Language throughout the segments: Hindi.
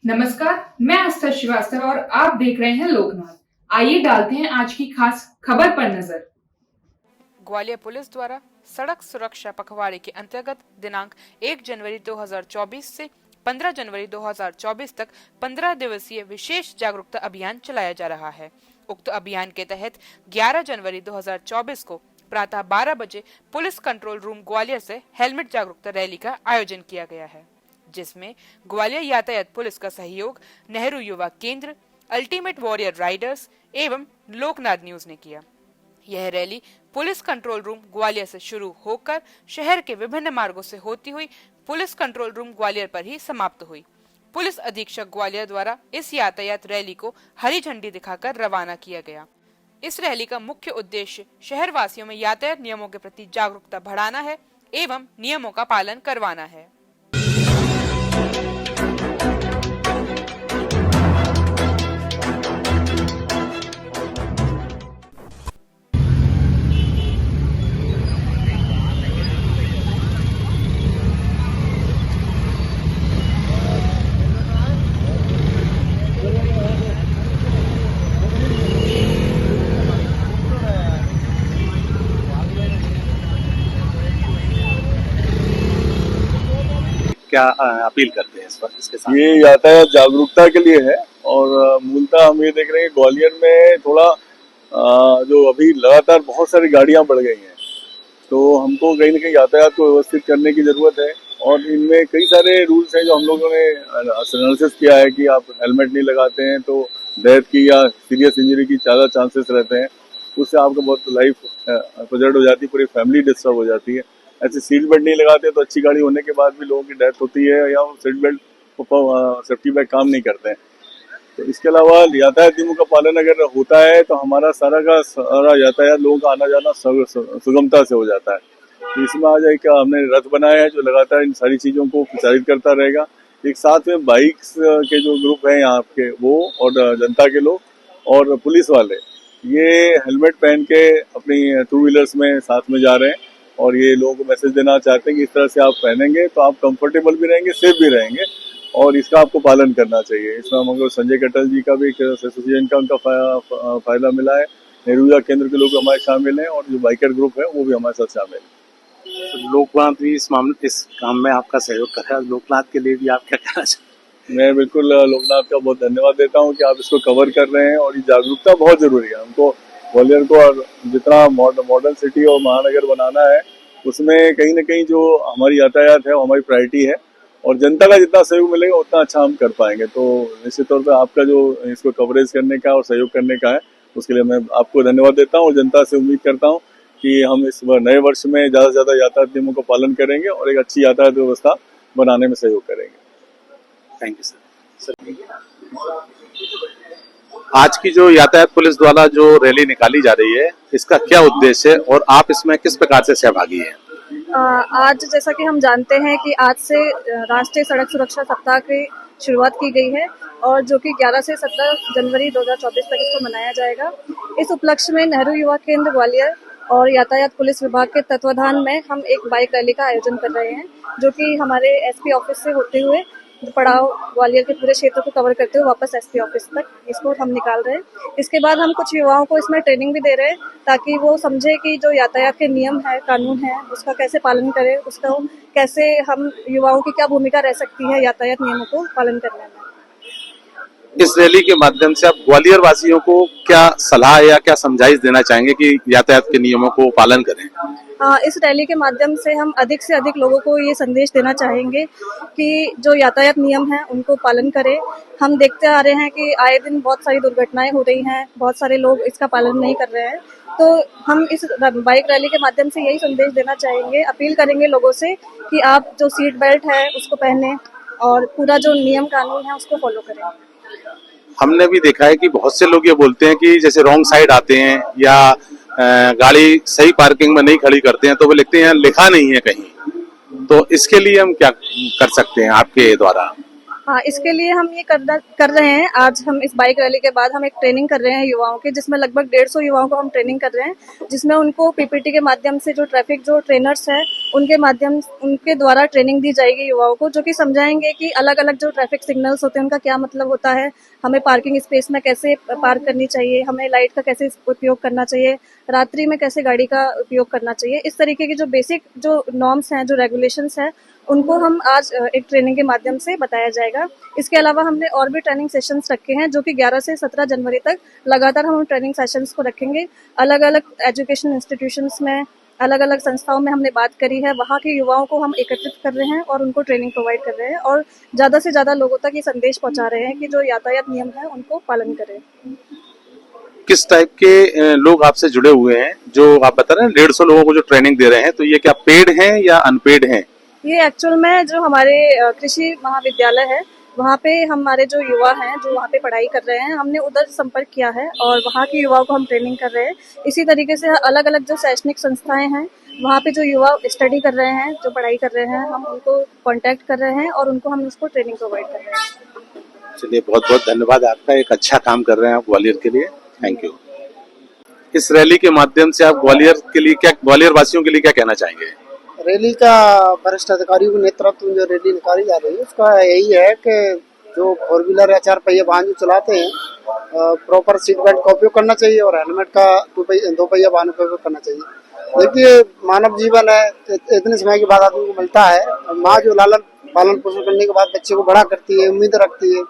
नमस्कार, मैं आस्था श्रीवास्तव और आप देख रहे हैं लोकनाथ। आइए डालते हैं आज की खास खबर पर नजर। ग्वालियर पुलिस द्वारा सड़क सुरक्षा पखवाड़े के अंतर्गत दिनांक 1 जनवरी 2024 से 15 जनवरी 2024 तक 15 दिवसीय विशेष जागरूकता अभियान चलाया जा रहा है। उक्त अभियान के तहत 11 जनवरी 2024 को प्रातः 12 बजे पुलिस कंट्रोल रूम ग्वालियर से हेलमेट जागरूकता रैली का आयोजन किया गया है, जिसमें ग्वालियर यातायात पुलिस का सहयोग नेहरू युवा केंद्र, अल्टीमेट वॉरियर राइडर्स एवं लोकनाथ न्यूज ने किया। यह rally police control room Gwalior से शुरू होकर शहर के विभिन्न मार्गों से होती हुई पुलिस कंट्रोल रूम ग्वालियर पर ही समाप्त हुई। पुलिस अधीक्षक ग्वालियर द्वारा इस यातायात रैली को हरी झंडी दिखाकर रवाना किया गया। इस रैली का मुख्य उद्देश्य शहर वासियों में यातायात नियमों के प्रति जागरूकता बढ़ाना है एवं नियमों का पालन करवाना है। क्या अपील करते हैं इस पर इसके साथ? ये यातायात जागरूकता के लिए है और मूलतः हम ये देख रहे हैं कि ग्वालियर में थोड़ा जो अभी लगातार बहुत सारी गाड़ियां बढ़ गई हैं, तो हमको कहीं ना कहीं यातायात को व्यवस्थित करने की जरूरत है। और इनमें कई सारे रूल्स हैं जो हम लोगों ने एनालिसिस किया है कि आप हेलमेट नहीं लगाते हैं तो डेथ की या सीरियस इंजरी की ज़्यादा चांसेस रहते हैं, उससे आपका बहुत लाइफ प्रेजर्ड हो जाती है, पूरी फैमिली डिस्टर्ब हो जाती है। ऐसे सीट बेल्ट नहीं लगाते तो अच्छी गाड़ी होने के बाद भी लोगों की डेथ होती है या सीट बेल्ट सेफ्टी बैग काम नहीं करते हैं। तो इसके अलावा यातायात नियमों का पालन अगर होता है तो हमारा सारा का सारा यातायात लोगों का आना जाना सुगमता से हो जाता है। तो इसमें आज एक हमने रथ बनाया है जो लगातार इन सारी चीज़ों को प्रचारित करता रहेगा। एक साथ में बाइक्स के जो ग्रुप हैं यहाँ के वो और जनता के लोग और पुलिस वाले ये हेलमेट पहन के अपनी टू व्हीलर्स में साथ में जा रहे हैं और ये लोगों को मैसेज देना चाहते हैं कि इस तरह से आप पहनेंगे तो आप कंफर्टेबल भी रहेंगे, सेफ भी रहेंगे और इसका आपको पालन करना चाहिए। इसमें हमको संजय कटल जी का भी एसोसिएशन का उनका फायदा मिला है, नेहरू युवा केंद्र के लोग हमारे शामिल हैं और जो बाइकर ग्रुप है वो भी हमारे साथ शामिल है। तो लोकनाथ भी इस काम में आपका सहयोग कर रहा है, लोकनाथ के लिए भी आप क्या कहना चाहते हैं? मैं बिल्कुल लोकनाथ का बहुत धन्यवाद देता हूँ कि आप इसको कवर कर रहे हैं और ये जागरूकता बहुत जरूरी है। हमको ग्वालियर को और जितना मॉडर्न सिटी और महानगर बनाना है उसमें कहीं ना कहीं जो हमारी यातायात है वो हमारी प्रायोरिटी है और जनता का जितना सहयोग मिलेगा उतना अच्छा हम कर पाएंगे। तो निश्चित तौर पर आपका जो इसको कवरेज करने का और सहयोग करने का है उसके लिए मैं आपको धन्यवाद देता हूँ और जनता से उम्मीद करता हूँ कि हम इस नए वर्ष में ज़्यादा से ज़्यादा यातायात नियमों का पालन करेंगे और एक अच्छी यातायात व्यवस्था बनाने में सहयोग करेंगे। Thank you sir. आज की जो यातायात पुलिस द्वारा जो रैली निकाली जा रही है इसका क्या उद्देश्य है और आप इसमें किस प्रकार से सहभागी हैं? आज जैसा कि हम जानते हैं कि आज से राष्ट्रीय सड़क सुरक्षा सप्ताह की शुरुआत की गई है और जो कि 11 से 17 जनवरी 2024 तक इसको मनाया जाएगा। इस उपलक्ष्य में नेहरू युवा केंद्र ग्वालियर और यातायात पुलिस विभाग के तत्वाधान में हम एक बाइक रैली का आयोजन कर रहे हैं, जो कि हमारे एसपी ऑफिस से होते हुए पड़ाव ग्वालियर के पूरे क्षेत्र को कवर करते हुए वापस एसपी ऑफिस तक इसको हम निकाल रहे हैं। इसके बाद हम कुछ युवाओं को इसमें ट्रेनिंग भी दे रहे हैं ताकि वो समझे कि जो यातायात के नियम है, कानून है, उसका कैसे पालन करें, उसका कैसे हम युवाओं की क्या भूमिका रह सकती है यातायात नियमों को पालन करने में। इस रैली के माध्यम से आप ग्वालियर वासियों को क्या सलाह या क्या समझाइश देना चाहेंगे कि यातायात के नियमों को पालन करें? इस रैली के माध्यम से हम अधिक से अधिक लोगों को ये संदेश देना चाहेंगे कि जो यातायात नियम हैं उनको पालन करें। हम देखते आ रहे हैं कि आए दिन बहुत सारी दुर्घटनाएं हो रही हैं, बहुत सारे लोग इसका पालन नहीं कर रहे हैं। तो हम इस बाइक रैली के माध्यम से यही संदेश देना चाहेंगे, अपील करेंगे लोगों से कि आप जो सीट बेल्ट है उसको पहने और पूरा जो नियम कानून है उसको फॉलो करें। हमने भी देखा है कि बहुत से लोग ये बोलते हैं कि जैसे रॉन्ग साइड आते हैं या गाड़ी सही पार्किंग में नहीं खड़ी करते हैं तो वो लिखते हैं लिखा नहीं है कहीं। तो इसके लिए हम क्या कर सकते हैं आपके द्वारा? हाँ, इसके लिए हम ये कर रहे हैं। आज हम इस बाइक रैली के बाद हम एक ट्रेनिंग कर रहे हैं युवाओं की, जिसमें लगभग 150 युवाओं को हम ट्रेनिंग कर रहे हैं, जिसमें उनको पीपीटी के माध्यम से जो ट्रैफिक जो ट्रेनर्स हैं उनके द्वारा ट्रेनिंग दी जाएगी युवाओं को, जो कि समझाएंगे कि अलग अलग जो ट्रैफिक सिग्नल्स होते हैं उनका क्या मतलब होता है, हमें पार्किंग स्पेस में कैसे पार्क करनी चाहिए, हमें लाइट का कैसे उपयोग करना चाहिए, रात्रि में कैसे गाड़ी का उपयोग करना चाहिए। इस तरीके की जो बेसिक जो नॉर्म्स हैं, जो रेगुलेशंस हैं, उनको हम आज एक ट्रेनिंग के माध्यम से बताया जाएगा। इसके अलावा हमने और भी ट्रेनिंग सेशंस रखे हैं, जो कि 11 से 17 जनवरी तक लगातार हम ट्रेनिंग सेशंस को रखेंगे। अलग अलग एजुकेशन इंस्टीट्यूशंस में, अलग अलग संस्थाओं में हमने बात करी है, वहाँ के युवाओं को हम एकत्रित कर रहे हैं और उनको ट्रेनिंग प्रोवाइड कर रहे हैं और ज़्यादा से ज़्यादा लोगों तक ये संदेश पहुँचा रहे हैं कि जो यातायात नियम है उनको पालन करें। किस टाइप के लोग आपसे जुड़े हुए हैं? जो आप बता रहे हैं 150 लोगों को जो ट्रेनिंग दे रहे हैं, तो ये क्या पेड हैं या अनपेड हैं? ये एक्चुअल में जो हमारे कृषि महाविद्यालय है, वहाँ पे हमारे जो युवा हैं जो वहाँ पे पढ़ाई कर रहे हैं, हमने उधर संपर्क किया है और वहाँ के युवाओं को हम ट्रेनिंग कर रहे हैं। इसी तरीके से अलग अलग जो शैक्षणिक संस्थाएं हैं, वहाँ पे जो युवा स्टडी कर रहे हैं, जो पढ़ाई कर रहे हैं, हम उनको कांटेक्ट कर रहे हैं और उनको हम उसको ट्रेनिंग प्रोवाइड कर रहे हैं। चलिए, बहुत बहुत धन्यवाद आपका। एक अच्छा काम कर रहे हैं आप ग्वालियर के लिए। Thank you. इस रैली के माध्यम से आप ग्वालियर वासियों के लिए क्या कहना चाहेंगे? रैली का वरिष्ठ अधिकारियों के नेतृत्व में जो रैली निकाली जा रही है, उसका यही है कि जो 4 व्हीलर या 4 पहिया वाहन जो चलाते हैं, प्रॉपर सीट बेल्ट का उपयोग करना चाहिए और हेलमेट का 2 पहिया वाहन का उपयोग करना चाहिए। देखिए, मानव जीवन है, इतने समय के बाद आदमी को मिलता है। माँ जो लालन पालन पोषण करने के बाद बच्चे को बड़ा करती है, उम्मीद रखती है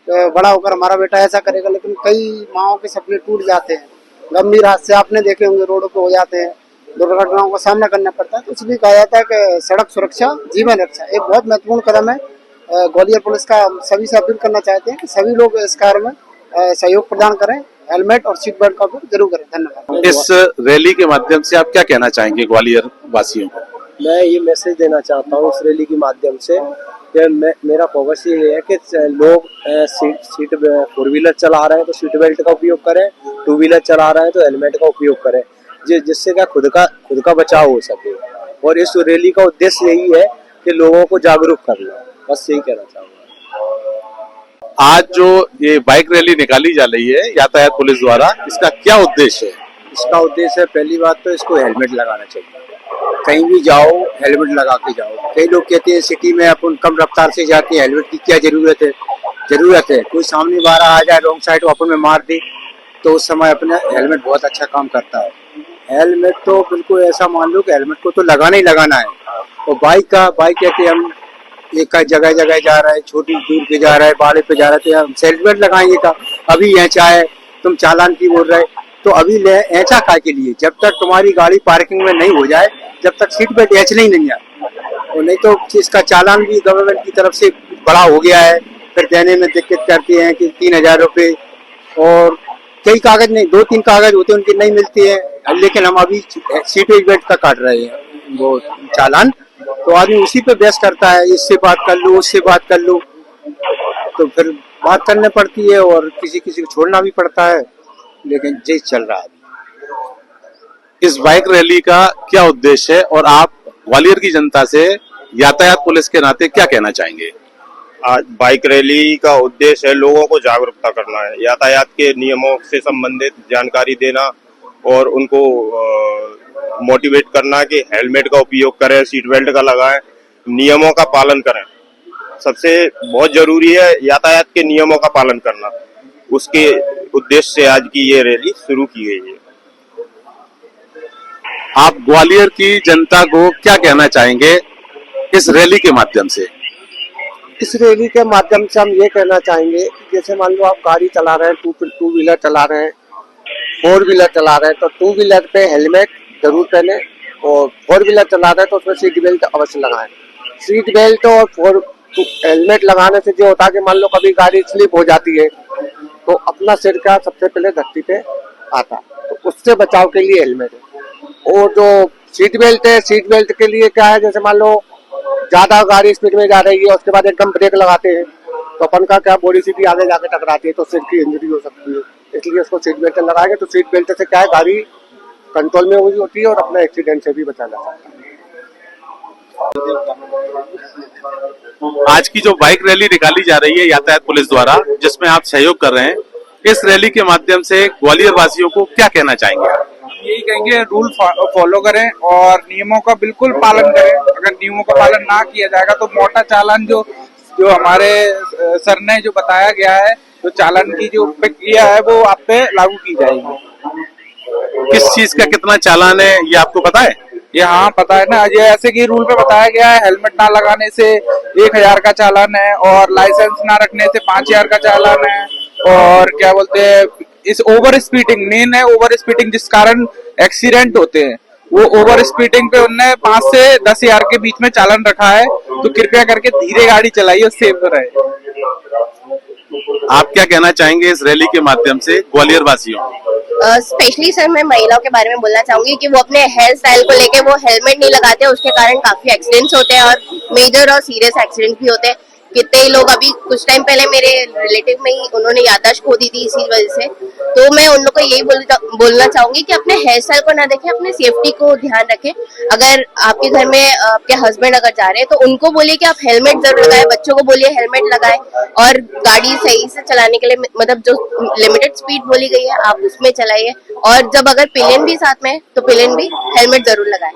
बड़ा होकर हमारा बेटा ऐसा करेगा, लेकिन कई माओं के सपने टूट जाते हैं। गंभीर हादसे आपने देखे होंगे, रोडों पे हो जाते हैं, दुर्घटनाओं का सामना करना पड़ता है। तो इसलिए कहा जाता है कि सड़क सुरक्षा जीवन रक्षा एक बहुत महत्वपूर्ण कदम है। ग्वालियर पुलिस का सभी से अपील करना चाहते हैं कि सभी लोग इस कार्य में सहयोग प्रदान करें, हेलमेट और सीट बेल्ट का उपयोग जरूर करें। धन्यवाद। इस रैली के माध्यम से आप क्या कहना चाहेंगे ग्वालियर वासियों को? मैं ये मैसेज देना चाहता हूँ इस रैली के माध्यम से कि मेरा फोकस ये है कि लोग सीट 4 व्हीलर चला रहे हैं तो सीट बेल्ट का उपयोग करें, 2 व्हीलर चला रहे हैं तो हेलमेट का उपयोग करें, जिससे क्या खुद का बचाव हो सके। और इस रैली का उद्देश्य यही है कि लोगों को जागरूक करना, बस यही कहना चाहूँगा। आज जो ये बाइक रैली निकाली जा रही है यातायात पुलिस द्वारा, इसका क्या उद्देश्य है? इसका उद्देश्य है, पहली बात तो इसको हेलमेट लगाना चाहिए। कहीं भी जाओ हेलमेट लगा के जाओ। कई लोग कहते हैं सिटी में अपन कम रफ्तार से जाते हैं, हेलमेट की क्या जरूरत है। कोई सामने वाला आ जाए रॉन्ग साइड अपन में मार दे, तो उस समय अपने हेलमेट बहुत अच्छा काम करता है। हेलमेट तो बिल्कुल ऐसा मान लो कि हेलमेट को तो लगाना ही लगाना है। और बाइक कहते हैं हम एक जगह जा रहा है, छोटी दूर पे जा रहा है, बाड़े पे जा रहा है, हम हेलमेट लगाएंगे का। अभी ऐसा है, तुम चालान की बोल रहे, तो अभी ले ऐसा काय के लिए, जब तक तुम्हारी गाड़ी पार्किंग में नहीं हो जाए, जब तक सीट बेल्ट ऐचने ही नहीं आए। और नहीं तो इसका चालान भी गवर्नमेंट की तरफ से बड़ा हो गया है, फिर देने में दिक्कत करते हैं कि 3000 रुपये, और कई कागज नहीं, 2-3 कागज होते हैं उनके नहीं मिलते हैं। लेकिन हम अभी सीट बेल्ट का काट रहे हैं वो चालान, तो आदमी उसी पे बहस करता है, इससे बात कर लो, उससे बात कर लो, तो फिर बात करनी पड़ती है और किसी को छोड़ना भी पड़ता है। लेकिन ये चल रहा है। इस बाइक रैली का क्या उद्देश्य है और आप ग्वालियर की जनता से यातायात पुलिस के नाते क्या कहना चाहेंगे? आज बाइक रैली का उद्देश्य है लोगों को जागरूकता करना है, यातायात के नियमों से संबंधित जानकारी देना और उनको मोटिवेट करना कि हेलमेट का उपयोग करें, सीट बेल्ट का लगाएं, नियमों का पालन करें। सबसे बहुत जरूरी है यातायात के नियमों का पालन करना। उसके उद्देश्य से आज की ये रैली शुरू की गई है। आप ग्वालियर की जनता को क्या कहना चाहेंगे इस रैली के माध्यम से? इस रैली के माध्यम से हम ये कहना चाहेंगे कि जैसे मान लो आप गाड़ी चला रहे हैं, 2 व्हीलर चला रहे हैं, 4 व्हीलर चला रहे हैं, तो 2 व्हीलर पे हेलमेट जरूर पहने और 4 व्हीलर चला रहे हैं तो उसमें सीट बेल्ट अवश्य लगाएं। सीट बेल्ट और हेलमेट लगाने से जो होता है कि मान लो कभी गाड़ी स्लिप हो जाती है तो अपना सिर का सबसे पहले धरती पे आता, तो उससे बचाव के लिए हेलमेट है। और जो सीट बेल्ट है, सीट बेल्ट के लिए क्या है, जैसे मान लो ज्यादा गाड़ी स्पीड में जा रही है, उसके बाद एकदम ब्रेक लगाते हैं तो अपन का क्या बॉडी सीधी आगे जाके टकराती है, तो सिर की इंजरी हो सकती है। इसलिए उसको सीट बेल्ट लगाएंगे तो सीट बेल्ट से क्या है, गाड़ी कंट्रोल में हुई होती है और अपना एक्सीडेंट से भी बचा जा सकता है। आज की जो बाइक रैली निकाली जा रही है यातायात पुलिस द्वारा, जिसमें आप सहयोग कर रहे हैं, इस रैली के माध्यम से ग्वालियर वासियों को क्या कहना चाहेंगे? यही कहेंगे, रूल फॉलो करें और नियमों का बिल्कुल पालन करें। अगर नियमों का पालन ना किया जाएगा तो मोटा चालान जो हमारे सर ने जो बताया गया है, तो चालान की जो प्रक्रिया है वो आप पे लागू की जाएगी। किस चीज का कितना चालान है ये आपको पता है? ये हाँ पता है ना, ये ऐसे की रूल पे बताया गया है, हेलमेट ना लगाने से 1000 का चालान है और लाइसेंस ना रखने से 5000 का चालान है। और क्या बोलते हैं, इस ओवर स्पीडिंग मेन है, ओवर स्पीडिंग जिस कारण एक्सीडेंट होते हैं, वो ओवर स्पीडिंग पे उनने 5 से 10,000 के बीच में चालान रखा है। तो कृपया करके धीरे गाड़ी चलाइए और सेफ रहे। आप क्या कहना चाहेंगे इस रैली के माध्यम से ग्वालियर वासियों? स्पेशली सर, मैं महिलाओं के बारे में बोलना चाहूंगी कि वो अपने हेयर स्टाइल को लेके वो हेलमेट नहीं लगाते, उसके कारण काफी एक्सीडेंट्स होते हैं और मेजर और सीरियस एक्सीडेंट भी होते हैं। कितने ही लोग, अभी कुछ टाइम पहले मेरे रिलेटिव में ही उन्होंने याददाश्त खो दी थी इसी वजह से। तो मैं उन लोग को यही बोलना चाहूंगी कि अपने हेयर स्टाइल को ना देखें, अपने सेफ्टी को ध्यान रखें। अगर आपके घर में आपके हस्बैंड अगर जा रहे हैं तो उनको बोलिए कि आप हेलमेट जरूर लगाएं, बच्चों को बोलिए हेलमेट लगाएं और गाड़ी सही से चलाने के लिए मतलब जो लिमिटेड स्पीड बोली गई है आप उसमें चलाइए। और जब अगर पिलियन भी साथ में है तो पिलियन भी हेलमेट जरूर लगाएं।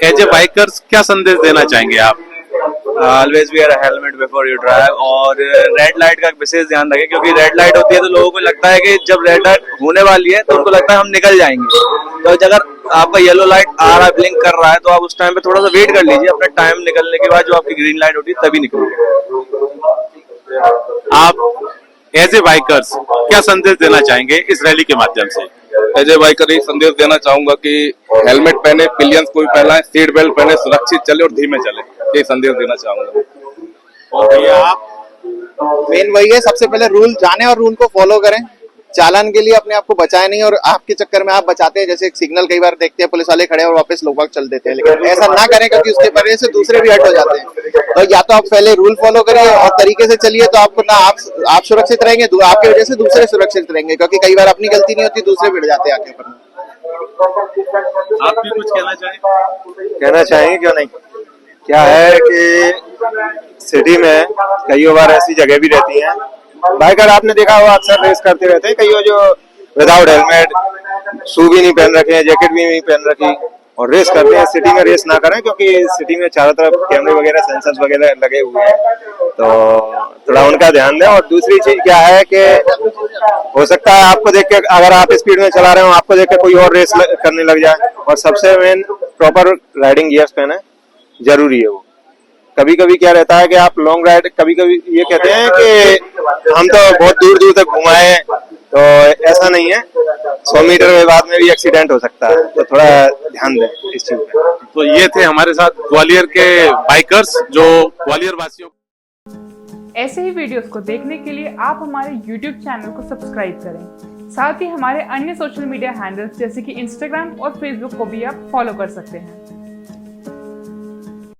एज ए बाइकर्स क्या संदेश देना चाहेंगे आप? Always wear a helmet before you drive, और रेड लाइट का विशेष ध्यान रखें, क्योंकि रेड लाइट होती है तो लोगों को लगता है कि जब रेड लाइट होने वाली है तो उनको लगता है हम निकल जाएंगे। तो अगर आपका येलो लाइट आ रहा है, ब्लिंक कर रहा है, तो आप उस टाइम पे थोड़ा सा वेट कर लीजिए। अपना टाइम निकलने के बाद जो आपकी ग्रीन लाइट होती है तभी निकलिए। आप एज ए बाइकर्स क्या संदेश देना चाहेंगे इस रैली के माध्यम से? एज ए बाइकर ये संदेश देना चाहूंगा कि हेलमेट पहने, पिलियंस कोई पहना है, सीट बेल्ट पहने, सुरक्षित चले और धीमे चले, ये संदेश देना चाहूंगा। और भैया आप? मेन वही है, सबसे पहले रूल जाने और रूल को फॉलो करें। चालान के लिए अपने आप को बचाए नहीं, और आपके चक्कर में आप बचाते हैं। जैसे एक सिग्नल कई बार देखते हैं पुलिस वाले खड़े और वापस लोग चल देते हैं, लेकिन ऐसा ना करें क्योंकि उसके वजह से दूसरे भी हट हो जाते हैं। तो या तो आप पहले रूल फॉलो करिए और तरीके से चलिए, तो आपको ना आप सुरक्षित रहेंगे, आपकी वजह से दूसरे सुरक्षित रहेंगे, क्योंकि कई बार अपनी गलती नहीं होती, दूसरे भिड़ जाते हैं आगे पर। आप भी कुछ कहना चाहेंगे? कहना चाहेंगे क्यों नहीं। क्या है कि सिटी में कई बार ऐसी जगह भी रहती हैं, बाइकर आपने देखा होगा अक्सर रेस करते रहते हैं, कई जो विदाउट हेलमेट, शू भी नहीं पहन रखे हैं, जैकेट भी नहीं पहन रखी और रेस करते हैं। सिटी में रेस ना करें, क्योंकि सिटी में चारों तरफ कैमरे वगैरह, सेंसर्स वगैरह लगे हुए हैं, तो थोड़ा उनका ध्यान दें। और दूसरी चीज क्या है कि हो सकता है आपको देख के, अगर आप स्पीड में चला रहे हो, आपको देख के कोई और रेस करने लग जाए। और सबसे मेन प्रॉपर राइडिंग गियर्स पहने, जरूरी है वो। कभी कभी क्या रहता है कि आप लॉन्ग राइड, कभी कभी ये कहते हैं कि हम तो बहुत दूर दूर तक घुमाए, तो ऐसा नहीं है। 100 मीटर के बाद में भी एक्सीडेंट हो सकता है, तो थोड़ा ध्यान दें इस चीज पे। तो ये थे हमारे साथ ग्वालियर के बाइकर्स जो ग्वालियर वासियों। ऐसे ही वीडियोस को देखने के लिए आप हमारे YouTube चैनल को सब्सक्राइब करें। साथ ही हमारे अन्य सोशल मीडिया हैंडल्स जैसे कि Instagram और Facebook को भी आप फॉलो कर सकते हैं।